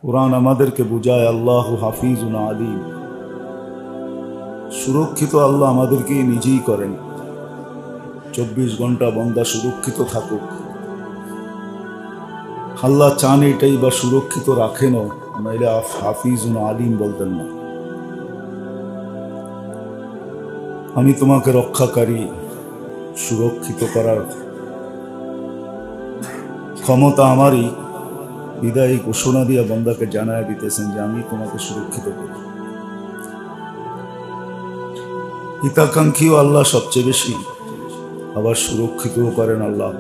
কোরআন আমাদেরকে বুঝায় আল্লাহু হাফিজুন আলিম। সুরক্ষিত আল্লাহ আমাদেরকে নিজেই করেন। 24 ঘন্টা বান্দা সুরক্ষিত থাকুক, আল্লাহ চান এটাই, বা সুরক্ষিত রাখেনও, নাইলে হাফিজুন আলিম বলতেন না। আমি তোমাকে রক্ষাকারী, সুরক্ষিত করার ক্ষমতা আমারই। বিদায়ী ঘোষণা দিয়া বান্দাকে জানায় দিতেছেন যে আমি তোমাকে সুরক্ষিত করি। হিতাকাঙ্ক্ষীও আল্লাহ সবচেয়ে বেশি, আবার সুরক্ষিতও করেন আল্লাহ।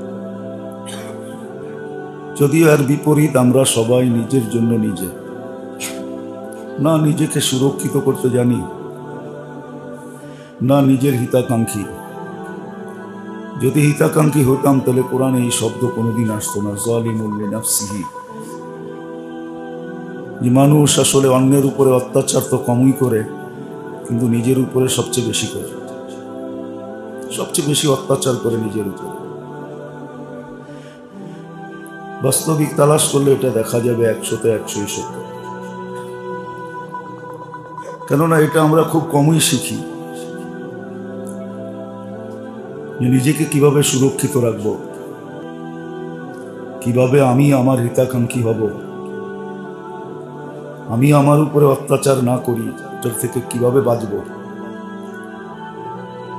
যদিও এর বিপরীত, আমরা সবাই নিজের জন্য নিজে না নিজেকে সুরক্ষিত করতে জানি, না নিজের হিতাকাঙ্ক্ষী। যদি হিতাকাঙ্ক্ষী হতাম তাহলে কোরআনে এই শব্দ কোনোদিন আসতো না, যালিমুল লিনাফসিহি। যে মানুষ আসলে অন্যের উপরে অত্যাচার তো কমই করে, কিন্তু নিজের উপরে সবচেয়ে বেশি করে, সবচেয়ে বেশি অত্যাচার করে নিজের উপরে। বাস্তবিক তালাশ করলে এটা দেখা যাবে 100-তে 100ই সত্য। কেননা এটা আমরা খুব কমই শিখি, যে নিজেকে কিভাবে সুরক্ষিত রাখবো, কিভাবে আমি আমার হিতাকাঙ্ক্ষী হব, আমি আমার উপরে অত্যাচার না করি, এটার থেকে কিভাবে বাঁচব।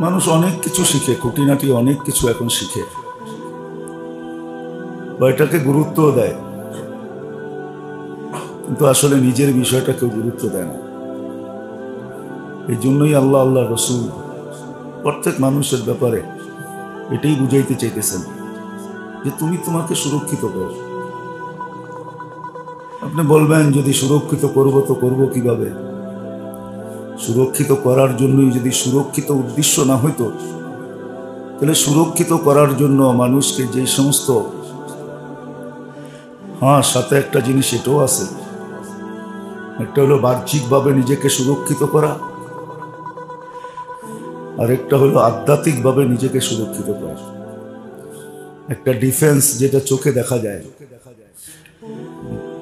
মানুষ অনেক কিছু শিখে, খুঁটিনাটি অনেক কিছু এখন শিখে, বা এটাকে গুরুত্বও দেয়, কিন্তু আসলে নিজের বিষয়টা কেউ গুরুত্ব দেয় না। এই জন্যই আল্লাহ রসুল প্রত্যেক মানুষের ব্যাপারে এটাই বুঝাইতে চাইতেছেন যে তুমি তোমাকে সুরক্ষিত করো। আপনি বলবেন যদি সুরক্ষিত করবো তো করবো কিভাবে? সুরক্ষিত করার জন্যই যদি সুরক্ষিত উদ্দেশ্য না হইতো, তাহলে সুরক্ষিত করার জন্য মানুষকে যে সমস্ত, সাথে একটা জিনিস এটাও আছে, একটা হলো বাহ্যিকভাবে নিজেকে সুরক্ষিত করা, আর একটা হলো আধ্যাত্মিকভাবে নিজেকে সুরক্ষিত করা। একটা ডিফেন্স যেটা চোখে দেখা যায়,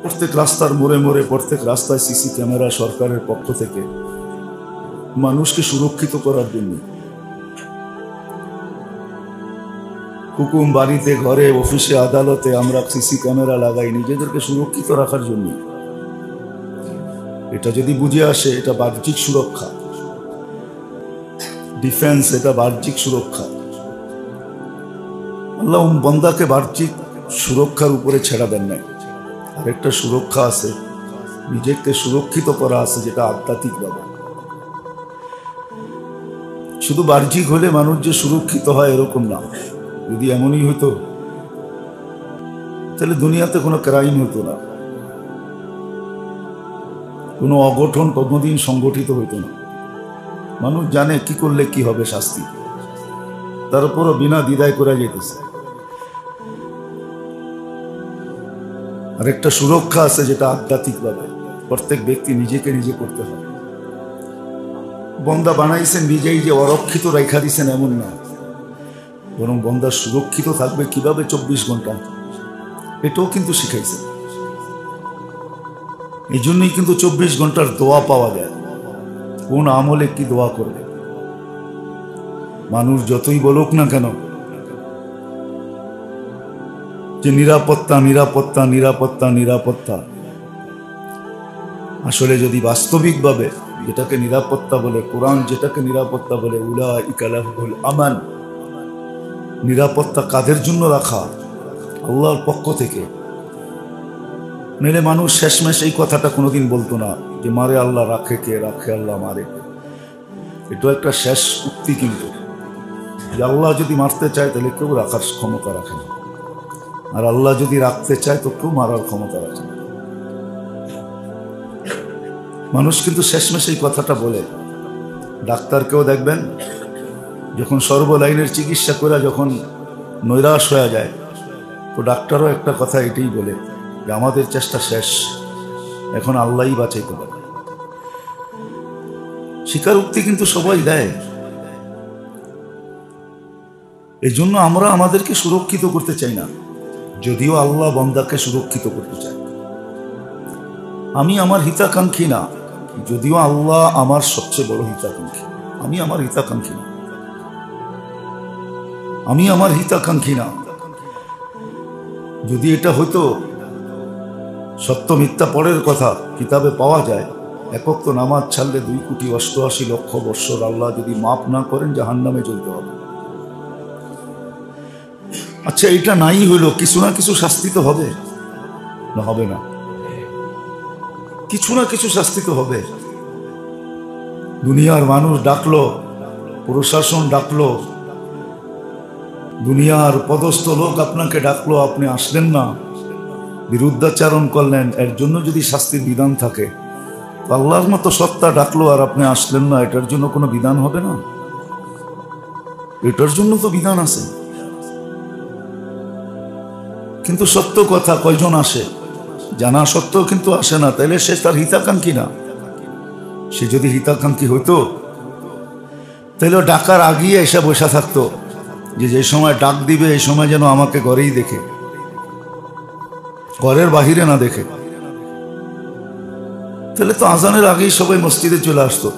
প্রত্যেক রাস্তার মোড়ে মোড়ে, প্রত্যেক রাস্তায় সিসি ক্যামেরা সরকারের পক্ষ থেকে মানুষকে সুরক্ষিত করার জন্য। হুকুম, বাড়িতে, ঘরে, অফিসে, আদালতে আমরা সিসি ক্যামেরা লাগাই নিজেদেরকে সুরক্ষিত রাখার জন্য। এটা যদি বুঝে আসে, এটা বাহ্যিক সুরক্ষা, ডিফেন্স, এটা বাহ্যিক সুরক্ষা। আল্লাহ বান্দাকে বাহ্যিক সুরক্ষার উপরে ছেড়া দেন নাই। আরেকটা সুরক্ষা আছে, নিজেকে সুরক্ষিত করা আছে, যেটা আধ্যাত্মিক ভাবে। শুধু বাহ্যিক হলে মানুষ যে সুরক্ষিত হয় এরকম না। যদি এমনই হতো তাহলে দুনিয়াতে কোনো ক্রাইম হতো না, কোনো অঘটন কোনোদিন সংগঠিত হইতো না। মানুষ জানে কি করলে কি হবে শাস্তি, তার উপরও বিনা দ্বিধায় করা যেতেছে। আর একটা সুরক্ষা আছে যেটা আধ্যাত্মিক ভাবে প্রত্যেক ব্যক্তি নিজেকে নিজে করতে হয়। বন্দা বানাইছেন নিজেই যে অরক্ষিত রেখা দিছেন এমন না, বরং বন্দা সুরক্ষিত থাকবে কিভাবে 24 ঘন্টা, এটাও কিন্তু শিখাইছেন। এই জন্যই কিন্তু 24 ঘন্টার দোয়া পাওয়া যায়, কোন আমলে কি দোয়া করবে। মানুষ যতই বলুক না কেন যে নিরাপত্তা নিরাপত্তা নিরাপত্তা নিরাপত্তা, আসলে যদি বাস্তবিকভাবে যেটাকে নিরাপত্তা বলে, কোরআন যেটাকে নিরাপত্তা বলে, উলাইকা লাহুমুল আমান, নিরাপত্তা কাদের জন্য রাখা? আল্লাহর পক্ষ থেকে। নইলে মানুষ শেষমেশ এই কথাটা কোনোদিন বলতো না যে মারে আল্লাহ, রাখে কে? রাখে আল্লাহ, মারে কে? এটা একটা শেষ উক্তি। কিন্তু যে আল্লাহ যদি মারতে চায় তাহলে কেউ রাখার ক্ষমতা রাখে না, আর আল্লাহ যদি রাখতে চায় তো কেউ মারার ক্ষমতা রাখে না। মানুষ কিন্তু শেষমেশ এই কথাটা বলে। ডাক্তারকেও দেখবেন যখন সর্বলাইনের চিকিৎসা করে যখন নৈরাশ হয়ে যায়, তো ডাক্তারও একটা কথা এটাই বলে যে আমাদের চেষ্টা শেষ, এখন আল্লাহই বাঁচাইতে পারে। স্বীকারোক্তি কিন্তু সবাই দেয়। এই জন্য আমরা আমাদেরকে সুরক্ষিত করতে চাই না, যদিও আল্লাহ বান্দাকে সুরক্ষিত করতে চায়। আমি আমার হিতাকাঙ্ক্ষী না, যদিও আল্লাহ আমার সবচেয়ে বড় হিতাকাঙ্ক্ষী। আমি আমার হিতাকাঙ্ক্ষী না, আমি আমার হিতাকাঙ্ক্ষী না। যদি এটা হইতো, সত্য মিথ্যা পরের কথা, কিতাবে পাওয়া যায়, একক তো নামাজ ছাড়লে 2,88,00,000 বৎসর আল্লাহ যদি মাফ না করেন জাহান্নামে জ্বলতে হবে। আচ্ছা, এটা নাই হইল, কিছু না কিছু শাস্তি তো হবে না? হবে না? কিছু না কিছু শাস্তি তো হবে। দুনিয়ার মানুষ ডাকলো, প্রশাসন ডাকলো, দুনিয়ার পদস্থ লোক আপনাকে ডাকলো, আপনি আসলেন না, বিরুদ্ধাচারণ করলেন, এর জন্য যদি শাস্তির বিধান থাকে, আল্লাহর মতো সত্তা ডাকলো আর আপনি আসলেন না, এটার জন্য কোনো বিধান হবে না? এটার জন্য তো বিধান আছে। কিন্তু সত্য কথা, কয়জন আসে? জানা সত্ত্বেও কিন্তু আসে না, তাইলে সে তার হিতাকাঙ্ক্ষী না। সে যদি হিতাকাঙ্ক্ষী হইতো তাহলে ডাকার আগিয়ে এসে বসে থাকতো, যে সময় ডাক দিবে এই সময় যেন আমাকে ঘরেই দেখে, ঘরের বাহিরে না দেখে। তাহলে তো আজানের আগেই সবাই মসজিদে চলে আসতো,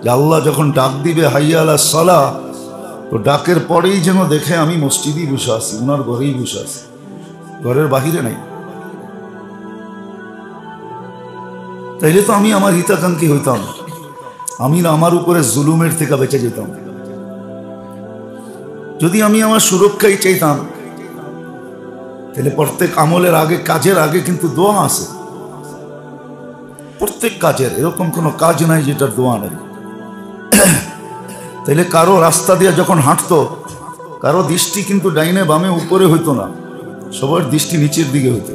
যে আল্লাহ যখন ডাক দিবে হাইয়া আলাস সালাহ, তো ডাকের পরেই যেন দেখে আমি মসজিদেই বসে আছি, ওনার ঘরেই বসে আছি, ঘরের বাহিরে নাই। তাইলে তো আমি আমার হিতাকাঙ্ক্ষী হইতাম, আমি না আমার উপরে জুলুমের থেকে বেঁচে যেতাম। যদি আমি আমার সুরক্ষাই চাইতাম, তাহলে প্রত্যেক আমলের আগে, কাজের আগে কিন্তু দোয়া আছে। প্রত্যেক কাজের, এরকম কোনো কাজ নাই যেটার দোয়া নেই। তাইলে কারো রাস্তা দিয়ে যখন হাঁটতো, কারো দৃষ্টি কিন্তু ডাইনে বামে উপরে হইতো না, সবার দৃষ্টি নিচের দিকে হইতো।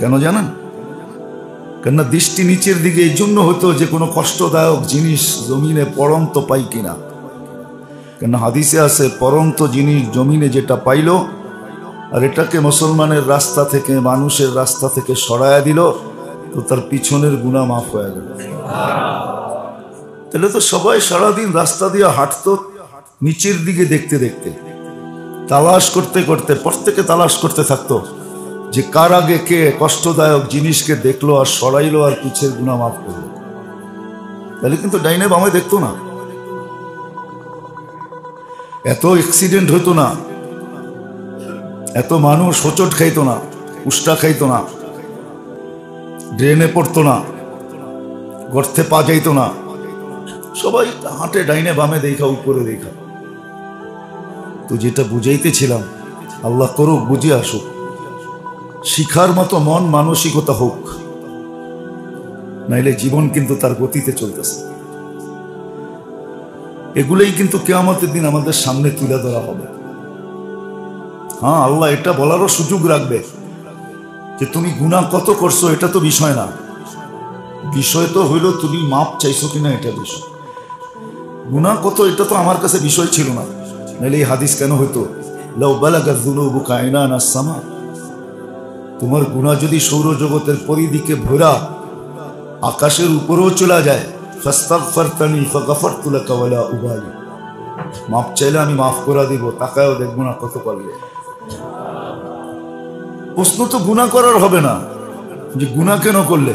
কেন জানেন? কেননা দৃষ্টি নিচের দিকে এই জন্য হতো যে কোনো কষ্টদায়ক জিনিস জমিনে পড়ন্ত পাই কিনা। কেন হাদিসে আছে, পরন্ত জিনিস জমিনে যেটা পাইল আর এটাকে মুসলমানের রাস্তা থেকে, মানুষের রাস্তা থেকে সরায়া দিল, তো তার পিছনের গুনাহ মাফ হয়ে গেল। তাহলে তো সবাই সারাদিন রাস্তা দিয়ে হাঁটতো নিচের দিকে দেখতে দেখতে, তালাশ করতে করতে, প্রত্যেকে তালাশ করতে থাকতো যে কার আগে কে কষ্টদায়ক জিনিসকে দেখলো আর সরাইলো আর পিছের গুনাহ মাফ করলো। তাহলে কিন্তু ডাইনে বামে দেখতো না, এত অ্যাক্সিডেন্ট হতো না, এত মানুষ হোঁচট খাইতো না, উষ্টা খাইতো না, ড্রেনে পড়তো না, গর্তে পা যাইতো না। সবাই হাঁটে ডাইনে বামে দেখা, উপরে দেখা। তো যেটা বুঝাইতেছিলাম, আল্লাহ করুক বুঝে আসুক, শিখার মতো মন মানসিকতা হোক, নাইলে জীবন কিন্তু তার গতিতে চলতেছে। এগুলোই কিন্তু কিয়ামতের দিন আমাদের সামনে তুলে ধরা হবে। হ্যাঁ, আল্লাহ এটা বলারও সুযোগ রাখবে যে তুমি গুনাহ কত করছো, এটা তো বিষয় না, বিষয় তো হইল তুমি মাপ চাইছো কিনা, এটা বিষয়। গুনাহ কত এটা তো আমার কাছে বিষয় ছিল না, নাইলে এই হাদিস কেন হইতো, লাউ বালাগাত যুনুবুকা আইনানা সামা, তোমার গুনাহ যদি সৌরজগতের পরিধিকে ভরা আকাশের উপরেও চলে যায়, ফাস্তাগফারতানি ফাগফারতু লাকা ওয়ালা উবালি, মাপ চাইলে আমি মাফ করে দিব, তাকায়ও দেখবো না কত করলে। প্রশ্ন তো গুনাহ করার হবে না, যে গুনাহ কেন করলে।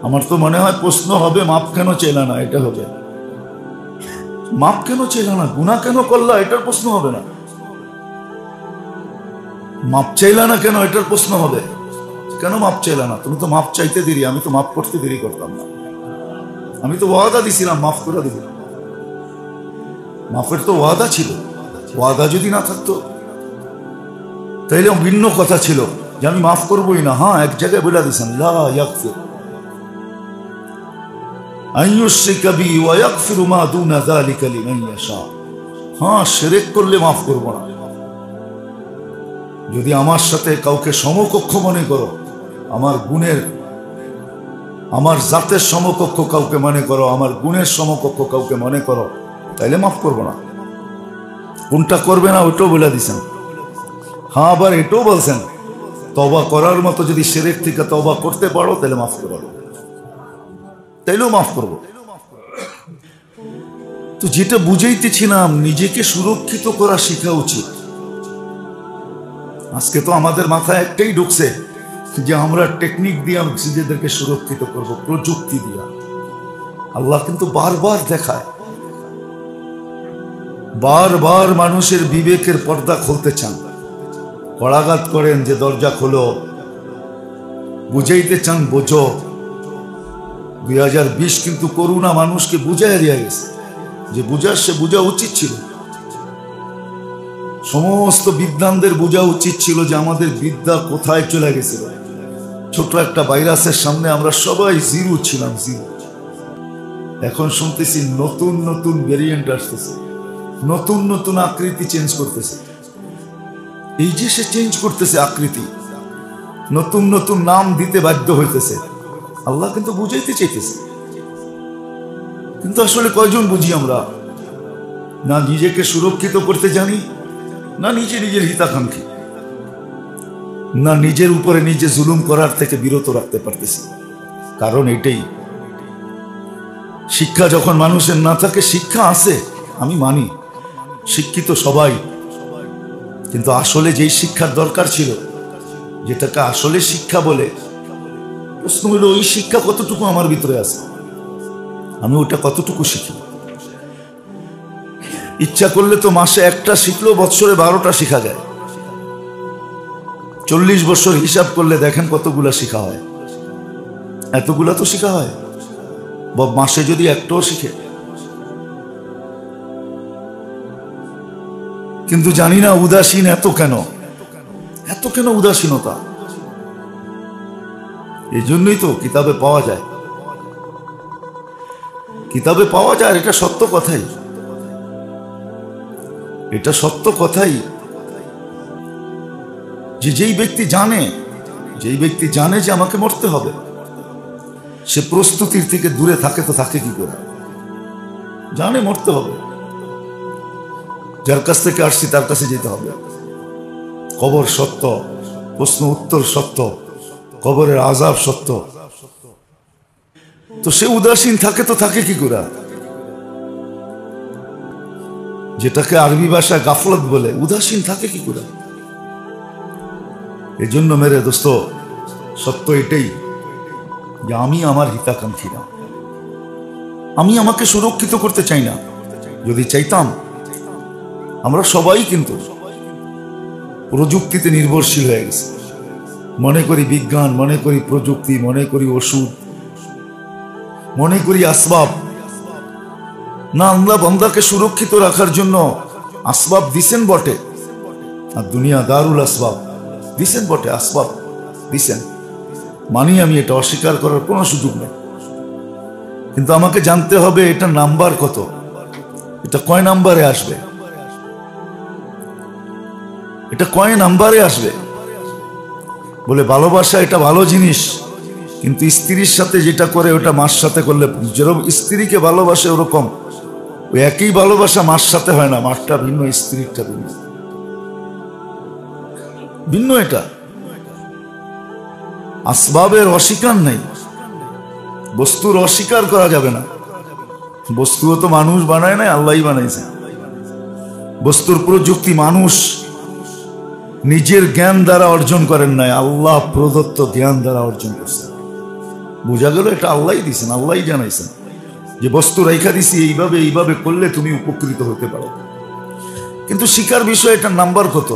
আমার তো মনে হয় প্রশ্ন হবে মাপ কেন চাইলা না, এটা হবে। মাপ কেন চাইলা না, গুনাহ কেন করলা, এটার প্রশ্ন হবে না। মাপ চাইলা না কেন, এটার প্রশ্ন হবে। কেন মাপ চাইলা না? তুমি তো মাপ চাইতে দেরি, আমি তো মাপ করতে দেরি করতাম না। আমি তো ওয়াদা দিছিলাম মাফ করে দিব, মাফের তো ওয়াদা ছিল। ওয়াদা যদি না থাকতো তাইলে ভিন্ন কথা ছিল যে আমি মাফ করবোই না। হ্যাঁ, এক জায়গায় বলে দিয়েছেন, লা ইয়াগফির আন ইউশরিকা বি ওয়া ইয়াগফিরু মা দুনা যালিকা লিমান ইয়াশা। হ্যাঁ, শিরক করলে মাফ করব না। যদি আমার সাথে কাউকে সমকক্ষ মনে করো, আমার গুণের, আমার জাতের সমকক্ষ কাউকে মনে করো, আমার গুণের সমকক্ষ কাউকে মনে করো, তাইলে মাফ করবো না। কোনটা করবে না ওইটাও বলে দিছেন। হ্যাঁ, আবার এটাও বলছেন, তওবা করার মতো যদি শিরক থেকে তওবা করতে পারো তাহলে মাফ করো, তাইলেও মাফ করবো। তো যেটা বুঝাইতেছিলাম, নিজেকে সুরক্ষিত করা শেখা উচিত। আজকে তো আমাদের মাথায় একটাই ঢুকছে, যে আমরা টেকনিক দিয়ে নিজেদেরকে সুরক্ষিত করব, প্রযুক্তি দিয়া। আল্লাহ কিন্তু বারবার দেখায়, বারবার মানুষের বিবেকের পর্দা খুলতে চান, কড়াঘাত করেন যে দরজা খোলো, বুঝাইতে চান বোঝো। 2020 কিন্তু করুণা মানুষকে বুঝাই দিয়া গেছে, যে বুঝার সে বোঝা উচিত ছিল। সমস্ত বিদ্বানদের বোঝা উচিত ছিল যে আমাদের বিদ্যা কোথায় চলে গেছিল। ছোট একটা ভাইরাসের সামনে আমরা সবাই জিরো ছিলাম, জিরো। এখন শুনতেছি নতুন নতুন ভেরিয়েন্ট আসতেছে, নতুন নতুন আকৃতি চেঞ্জ করতেছে। এই যে সে চেঞ্জ করতেছে আকৃতি, নতুন নতুন নাম দিতে বাধ্য হইতেছে। আল্লাহ কিন্তু বুঝাইতে চাইতেছে, কিন্তু আসলে কয়জন বুঝি আমরা? না নিজেকে সুরক্ষিত করতে জানি, না নিজের হিতাকাঙ্ক্ষী, না নিজের উপরে নিজে জুলুম করার থেকে বিরত রাখতে পারতেছি। কারণ এটাই, শিক্ষা যখন মানুষের না থাকে, শিক্ষা আছে আমি মানি, শিক্ষিত সবাই, কিন্তু আসলে যেই শিক্ষার দরকার ছিল, যেটাকে আসলে শিক্ষা বলে, প্রশ্ন হলো ওই শিক্ষা কতটুকু আমার ভিতরে আছে, আমি ওটা কতটুকু শিখি। ইচ্ছা করলে তো মাসে একটা শিখলেও বৎসরে 12টা শিখা যায়। 40 বছর হিসাব করলে দেখেন কতগুলা শিখা হয়। এতগুলা তো শিখা হয়, মাসে যদি একটাও শিখে। কিন্তু জানি না উদাসীন এত কেন, এত কেন উদাসীনতা? এই জন্যই তো কিতাবে পাওয়া যায়, কিতাবে পাওয়া যায়। এটা সত্য কথাই, এটা সত্য কথাই যে যেই ব্যক্তি জানে, যেই ব্যক্তি জানে যে আমাকে মরতে হবে, সে প্রস্তুতির থেকে দূরে থাকে তো থাকে কি করে? জানে মরতে হবে, যার কাছ থেকে আসছি তার কাছে যেতে হবে। কবর সত্য, প্রশ্ন উত্তর সত্য, কবরের আযাব সত্য, তো সে উদাসীন থাকে তো থাকে কি করে? যেটাকে আরবি ভাষায় গাফলত বলে, উদাসীন থাকে কি করে? এই জন্য মেরে দোস্ত, সত্য এটাই যে আমি আমার হিতাকাঙ্ক্ষী না, আমি আমাকে সুরক্ষিত করতে চাই না। যদি চাইতাম, আমরা সবাই কিন্তু প্রযুক্তিতে নির্ভরশীল হয়ে গেছে। মনে করি বিজ্ঞান, মনে করি প্রযুক্তি, মনে করি ওষুধ, মনে করি আসবাব। না, আল্লাহ বান্দাকে সুরক্ষিত রাখার জন্য আসবাব দিছেন বটে, আর দুনিয়া দারুল আসবাব দিছেন বটে, আসবাব দিছেন, মানি আমি, এটা অস্বীকার করার কোনো সুযোগ নেই। কিন্তু আমাকে জানতে হবে এটা নাম্বার কত, এটা কয় নাম্বারে আসবে, এটা কয় নাম্বারে আসবে। বলে ভালোবাসা এটা ভালো জিনিস, কিন্তু স্ত্রীর সাথে যেটা করে ওটা মার সাথে করলে, যেরকম স্ত্রীকে ভালোবাসে ওরকম ওই একই ভালোবাসা মার সাথে হয় না, মারটা ভিন্ন, স্ত্রীরটা ভিন্ন, ভিন্ন। এটা আসবাবের অস্বীকার নেই, বস্তুর অস্বীকার করা যাবে না। বস্তুও তো মানুষ বানায় নাই, আল্লাহই বানাইছে। বস্তুর প্রযুক্তি মানুষ নিজের জ্ঞান দ্বারা অর্জন করেন নাই, আল্লাহ প্রদত্ত জ্ঞান দ্বারা অর্জন করছেন। বোঝা গেল এটা আল্লাহই দিয়েছেন, আল্লাহই জানাইছেন যে বস্তু রেখা দিছি, এইভাবে এইভাবে করলে তুমি উপকৃত হতে পারো। কিন্তু শিকার বিষয়, এটা নাম্বার কত,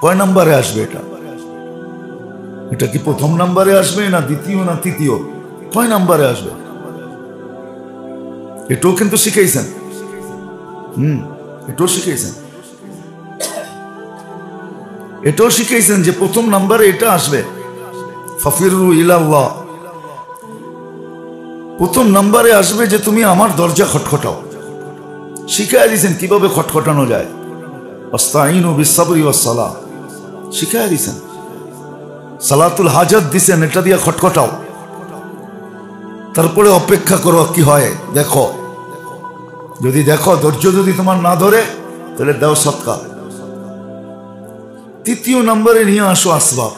কয় নাম্বারে আসবে? এটা কি প্রথম নাম্বারে আসবে, না দ্বিতীয়, না তৃতীয়? কয় নাম্বারে আসবে? এটাও কিন্তু শিখাইছেন, এটাও শিখাইছেন, এটাও শিখাইছেন যে প্রথম নাম্বারে এটা আসবে, ফাফিরু ইলাল্লাহ। প্রথম নাম্বারে আসবে যে তুমি আমার দরজা খটখটাও। শিখাই দিয়েছেন কিভাবে খটখটানো যায়, আস্তাইনু বিসসাবরি ওয়াস সালাহ শিখাই দিয়েছেন। সালাতুল হাজাত দিছেন, এটা দিয়ে খটখটাও, তারপরে অপেক্ষা করো কি হয় দেখো। যদি দেখো ধৈর্য যদি তোমার না ধরে, তাহলে দাও সদকা। তৃতীয় নম্বরে নিয়ে আসো আসবাব,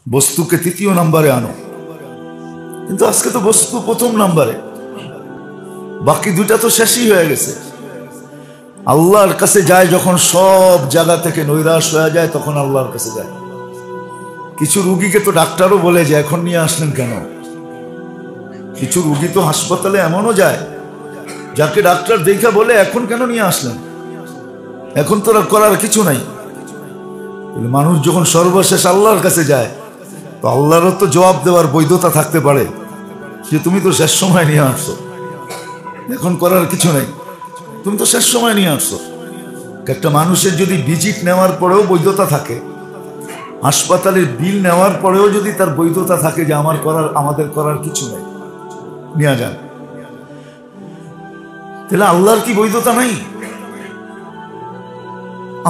বস্তুকে তৃতীয় নম্বরে আনো। কিন্তু আজকে তো বস্তু প্রথম নম্বরে, বাকি দুটা তো শেষই হয়ে গেছে। আল্লাহর কাছে যায় যখন, সব জায়গা থেকে নৈরাশ হয়ে যায়, তখন আল্লাহর কাছে যায়। কিছু রুগীকে তো ডাক্তারও বলে যে এখন নিয়ে আসলেন কেন। কিছু রুগী তো হাসপাতালে এমনও যায় যাকে ডাক্তার দেখা বলে এখন কেন নিয়ে আসলেন, এখন তো আর করার কিছু নাই। মানুষ যখন সর্বশেষ আল্লাহর কাছে যায় তো আল্লাহরও তো জবাব দেওয়ার বৈধতা থাকতে পারে যে তুমি তো শেষ সময় নিয়ে আসছো, এখন করার কিছু নেই, তুমি তো শেষ সময় নিয়ে আসছো। একটা মানুষের যদি ভিজিট নেওয়ার পরেও বৈধতা থাকে, হাসপাতালের বিল নেওয়ার পরেও যদি তার বৈধতা থাকে যে আমাদের করার কিছু নেই, নিয়ে যান, তাহলে আল্লাহর কি বৈধতা নাই?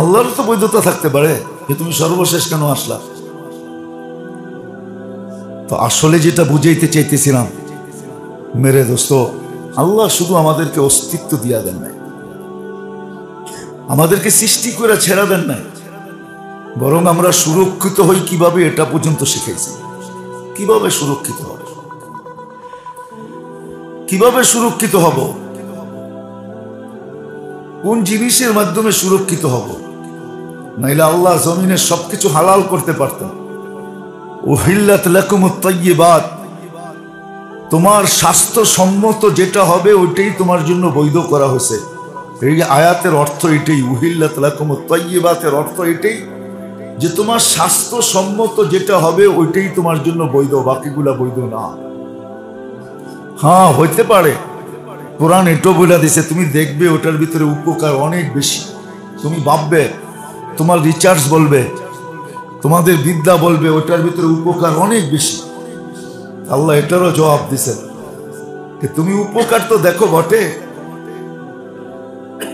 আল্লাহর তো বৈধতা থাকতে পারে যে তুমি সর্বশেষ কেন আসলা। তো আসলে যেটা বুঝাইতে চাইতেছিলাম মেরে দোস্ত, আল্লাহ শুধু আমাদেরকে অস্তিত্ব দিয়া দেন নাই, আমাদেরকে সৃষ্টি করে ছেড়া দেন নাই, বরং আমরা সুরক্ষিত হই কিভাবে এটা পর্যন্ত শিখেছি। কিভাবে সুরক্ষিত হবে, কিভাবে সুরক্ষিত হব, কোন জিনিসের মাধ্যমে সুরক্ষিত হব? নাইলে আল্লাহ জমিনের সবকিছু হালাল করতে পারতেন। উহিল্লাত লাকুমুত তাইয়্যিবাত, তোমার স্বাস্থ্যসম্মত যেটা হবে ওইটাই তোমার জন্য বৈধ করা হয়েছে। এই আয়াতের অর্থ এটাই, উহিল্লাত লাকুমুত তাইয়্যিবাতের অর্থ এটাই যে তোমার স্বাস্থ্যসম্মত যেটা হবে ওইটাই তোমার জন্য বৈধ, বাকিগুলা বৈধ না। হ্যাঁ হইতে পারে, কোরআন এটাও বলে দিছে, তুমি দেখবে ওটার ভিতরে উপকার অনেক বেশি, তুমি ভাববে, তোমার রিচার্জ বলবে, তোমাদের বিদ্যা বলবে ওটার ভিতরে উপকার অনেক বেশি। আল্লাহ এটারও জবাব দিছে যে তুমি উপকার তো দেখো বটে,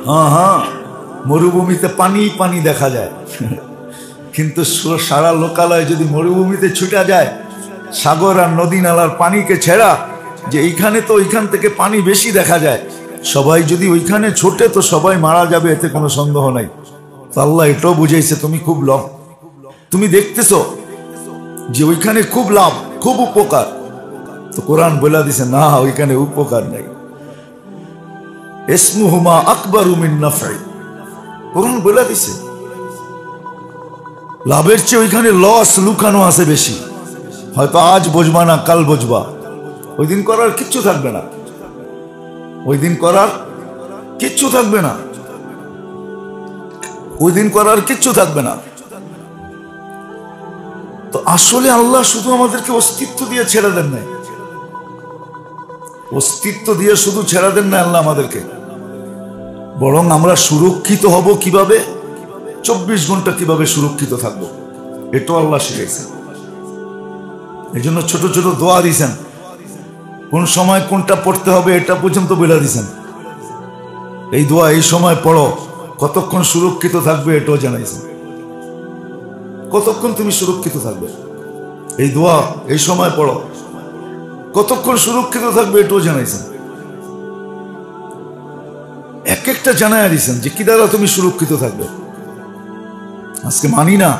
হ্যাঁ হ্যাঁ মরুভূমিতে পানি পানি দেখা যায়, কিন্তু সারা লোকালয় যদি মরুভূমিতে ছুটা যায়, সাগর আর নদী নালার পানিকে ছেড়া, যে এইখানে তো ওইখান থেকে পানি বেশি দেখা যায়, সবাই যদি ওইখানে ছোটে তো সবাই মারা যাবে, এতে কোনো সন্দেহ নাই। তো আল্লাহ এটাও বুঝাইছে তুমি খুব লাভ, তুমি দেখতেছো যে ওইখানে খুব লাভ, খুব উপকার। তো কোরআন বলে দিছে না, ওইখানে উপকার নাই। ইসমুহুমা আকবারু মিন নাফঈ, কোরআন বলে দিছে লাভের চেয়ে ওইখানে লস লুকানো আছে বেশি। হয়তো আজ বুঝবা না, কাল বুঝবা, ওই দিন করার কিচ্ছু থাকবে না, ওই দিন করার কিচ্ছু থাকবে না, ওই দিন করার কিচ্ছু থাকবে না। তো আসলে আল্লাহ শুধু আমাদেরকে অস্তিত্ব দিয়ে ছেড়ে দেন নাই, অস্তিত্ব দিয়ে শুধু ছেড়ে দেন না আল্লাহ আমাদেরকে, বরং আমরা সুরক্ষিত হব কিভাবে, 24 ঘন্টা কিভাবে সুরক্ষিত থাকবো, এটাও আল্লাহ শিখাইছেন। এই জন্য ছোট ছোট দোয়া দিয়েছেন, কোন সময় কোনটা পড়তে হবে এটা পর্যন্ত বলে দিয়েছেন। এই দোয়া এই সময় পড়ো, কতক্ষণ সুরক্ষিত থাকবে এটাও জানাইছেন। কতক্ষণ তুমি সুরক্ষিত থাকবে, এই দোয়া এই সময় পড়ো, কতক্ষণ সুরক্ষিত থাকবে এটাও জানাইছেন। এক একটা জানায় দিয়েছেন যে কি দ্বারা তুমি সুরক্ষিত থাকবে। আজকে মানি না,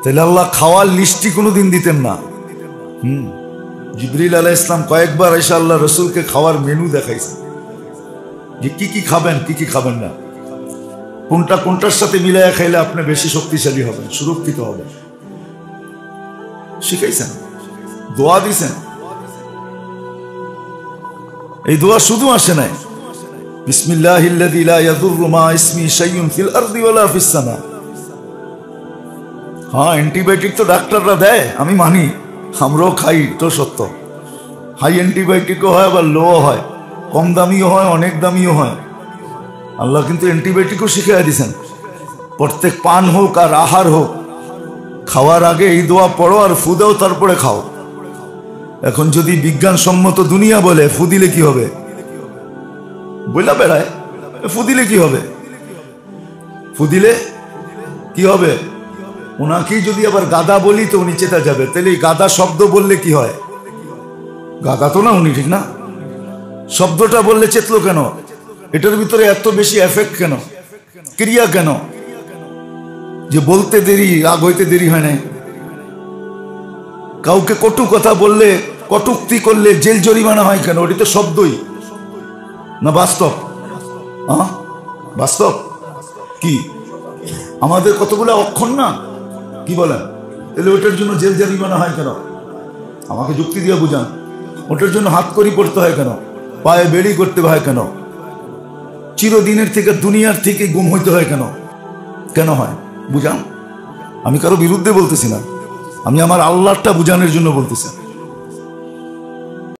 তাহলে আল্লাহ খাওয়ার লিস্টই কোনোদিন দিতেন না। জিবরিল আলাইহিস সালাম কয়েকবার এসে আল্লাহ রসুলকে খাওয়ার মেনু দেখাইছেন যে কি কি খাবেন, কি কি খাবেন না, কোনটা কোনটার সাথে মিলাইয়া খাইলে আপনি বেশি শক্তিশালী হবেন, সুরক্ষিত হবেন, শিখাইছেন, দোয়া দিছেন। এই দোয়া শুধু আসে নাই, বিসমিল্লাহিল্লাযী লা ইয়াদুররু মা ইসমি শাইউন ফিল আরদি ওয়ালা ফিস সামা। হ্যাঁ অ্যান্টিবায়োটিক তো ডাক্তাররা দেয়, আমি মানি, আমরাও খাই, তো সত্য। হাই অ্যান্টিবায়োটিকও হয়, আবার লো হয়, কম দামিও হয়, অনেক দামিও হয়। আল্লাহ কিন্তু অ্যান্টিবায়োটিকও শিখিয়ে দিয়েছেন। প্রত্যেক পান হোক আর আহার হোক, খাওয়ার আগে এই দোয়া পড়ো আর ফু দাও, তারপরে খাও। এখন যদি বিজ্ঞানসম্মত দুনিয়া বলে ফু দিলে কি হবে, বইলা বেড়ায়, ফু দিলে কি হবে, ফু দিলে কি হবে, ওনাকেই যদি আবার গাদা বলি তো উনি চেতা যাবে, তাহলে এই গাদা শব্দ বললে কি হয়, গাদা তো না উনি, ঠিক না? শব্দটা বললে চেতলো কেন, এটার ভিতরে এত বেশি এফেক্ট কেন, ক্রিয়া কেন, যে বলতে দেরি, রাগ হইতে দেরি হয় নাই। কাউকে কটু কথা বললে, কটুক্তি করলে জেল জরিমানা হয় কেন, ওটি তো শব্দই না বাস্তব? বাস্তব কি আমাদের কতগুলো অক্ষর না, কি বলেন, তাহলে ওটার জন্য জেল জারিমানা হয় কেন? আমাকে যুক্তি দিয়ে বুঝান। ওটার জন্য হাতকড়ি পড়তে হয় কেন? পায়ে বেড়ি করতে হয় কেন? চিরদিনের থেকে দুনিয়ার থেকে গুম হইতে হয় কেন? কেন হয় বুঝান। আমি কারো বিরুদ্ধে বলতেছি না, আমি আমার আল্লাহটা বুঝানোর জন্য বলতেছি।